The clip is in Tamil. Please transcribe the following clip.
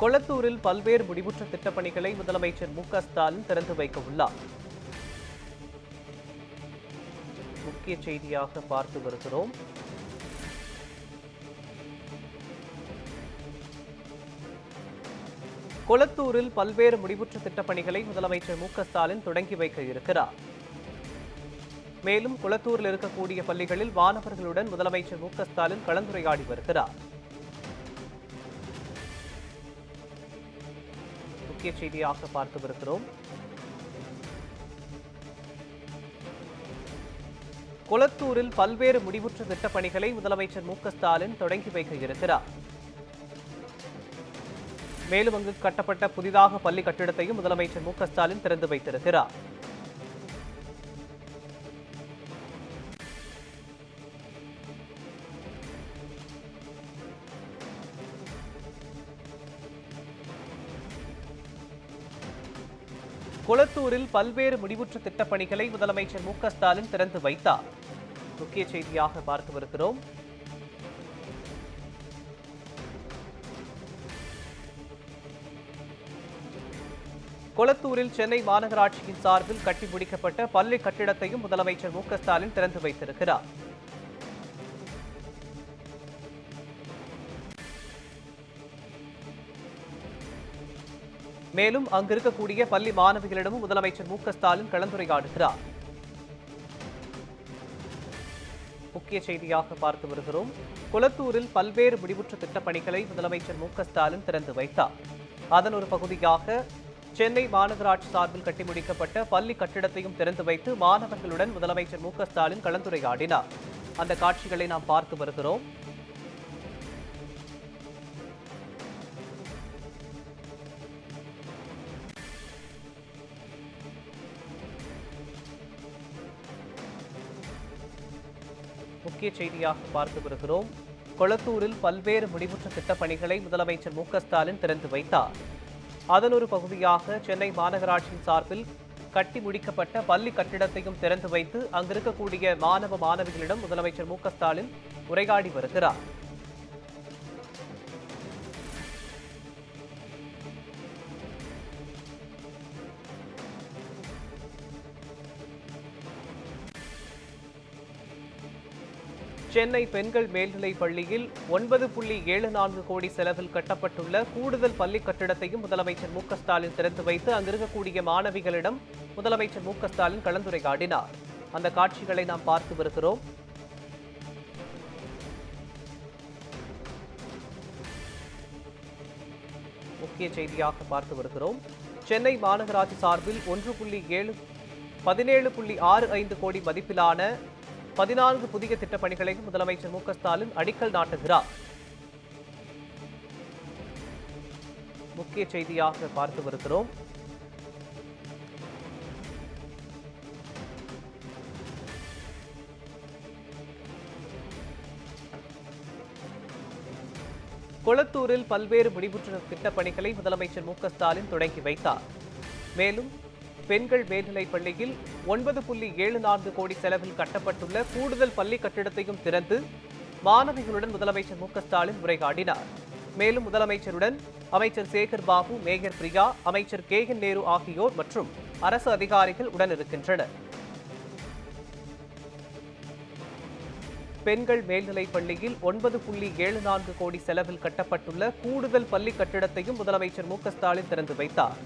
கொளத்தூரில் பல்வேறு முடிவுற்ற திட்டப்பணிகளை முதலமைச்சர் மு.க.ஸ்டாலின் திறந்து வைக்க உள்ளார். முக்கிய செய்தியாக பார்த்து வருகிறோம். கொளத்தூரில் பல்வேறு முடிவுற்ற திட்டப்பணிகளை முதலமைச்சர் மு.க.ஸ்டாலின் தொடங்கி வைக்க இருக்கிறார். மேலும் கொளத்தூரில் இருக்கக்கூடிய பள்ளிகளில் மாணவர்களுடன் முதலமைச்சர் மு.க.ஸ்டாலின் கலந்துரையாடி வருகிறார். முக்கிய செய்தியாக பார்த்து வருகிறோம். கொளத்தூரில் பல்வேறு முடிவுற்ற திட்டப்பணிகளை முதலமைச்சர் மு.க.ஸ்டாலின் தொடங்கி வைக்க இருக்கிறார். மேலும் அங்கு கட்டப்பட்ட புதிதாக பள்ளி கட்டிடத்தையும் முதலமைச்சர் மு.க.ஸ்டாலின் திறந்து வைத்திருக்கிறார். கொளத்தூரில் பல்வேறு முடிவுற்ற திட்டப்பணிகளை முதலமைச்சர் மு.க.ஸ்டாலின் திறந்து வைத்தார். முக்கிய செய்தியாக பார்த்து வருகிறோம். கொளத்தூரில் சென்னை மாநகராட்சியின் சார்பில் கட்டி முடிக்கப்பட்ட பள்ளி கட்டிடத்தையும் முதலமைச்சர் மு.க.ஸ்டாலின் திறந்து வைத்திருக்கிறார். மேலும் அங்கு இருக்கக்கூடிய பள்ளி மாணவிகளிடமும் முதலமைச்சர் மு.க.ஸ்டாலின் கலந்துரையாடுகிறார். முக்கிய செய்தியாக பார்த்து வருகிறோம். கொளத்தூரில் பல்வேறு முடிவுற்ற திட்டப்பணிகளை முதலமைச்சர் மு.க.ஸ்டாலின் திறந்து வைத்தார். அதன் ஒரு பகுதியாக சென்னை மாநகராட்சி சார்பில் கட்டி முடிக்கப்பட்ட பள்ளி கட்டிடத்தையும் திறந்து வைத்து மாணவர்களுடன் முதலமைச்சர் மு.க.ஸ்டாலின் கலந்துரையாடினார். அந்த காட்சிகளை நாம் பார்த்து வருகிறோம். முக்கிய செய்தியாக பார்த்து வருகிறோம். கொளத்தூரில் பல்வேறு முடிவுற்ற திட்டப்பணிகளை முதலமைச்சர் மு.க.ஸ்டாலின் திறந்து வைத்தார். அதன் ஒரு பகுதியாக சென்னை மாநகராட்சியின் சார்பில் கட்டி முடிக்கப்பட்ட பள்ளி கட்டிடத்தையும் திறந்து வைத்து அங்கிருக்கக்கூடிய மாணவ மாணவிகளிடம் முதலமைச்சர் மு.க.ஸ்டாலின் உரையாடி வருகிறார். சென்னை பெண்கள் மேல்நிலைப் பள்ளியில் 9.74 கோடி செலவில் கட்டப்பட்டுள்ள கூடுதல் பள்ளி கட்டிடத்தையும் முதலமைச்சர் மு.க.ஸ்டாலின் திறந்து வைத்து அங்கிருக்கக்கூடிய மாணவிகளிடம் முதலமைச்சர் மு.க.ஸ்டாலின் கலந்துரையாடினார். அந்த காட்சிகளை நாம் பார்த்து வருகிறோம். முக்கிய செய்தியாக பார்த்து வருகிறோம். சென்னை மாநகராட்சி சார்பில் 17.65 கோடி மதிப்பிலான 14 புதிய திட்டப்பணிகளையும் முதலமைச்சர் மு.க.ஸ்டாலின் அடிக்கல் நாட்டுகிறார். முக்கிய செய்தியாக பார்த்து வருகிறோம். கொளத்தூரில் பல்வேறு முடிவுற்ற திட்டப்பணிகளை முதலமைச்சர் மு.க.ஸ்டாலின் தொடங்கி வைத்தார். மேலும் பெண்கள் மேல்நிலைப் பள்ளியில் 9.74 கோடி செலவில் கட்டப்பட்டுள்ள கூடுதல் பள்ளி கட்டிடத்தையும் திறந்து மாணவிகளுடன் முதலமைச்சர் மு.க.ஸ்டாலின் உரையாடினார். மேலும் முதலமைச்சருடன் அமைச்சர் சேகர் பாபு, மேயர் பிரியா, அமைச்சர் கே.என். நேரு ஆகியோர் மற்றும் அரசு அதிகாரிகள் உடனிருக்கின்றனர். பெண்கள் மேல்நிலைப் பள்ளியில் 9.74 கோடி செலவில் கட்டப்பட்டுள்ள கூடுதல் பள்ளி கட்டிடத்தையும் முதலமைச்சர் மு.க.ஸ்டாலின் திறந்து வைத்தார்.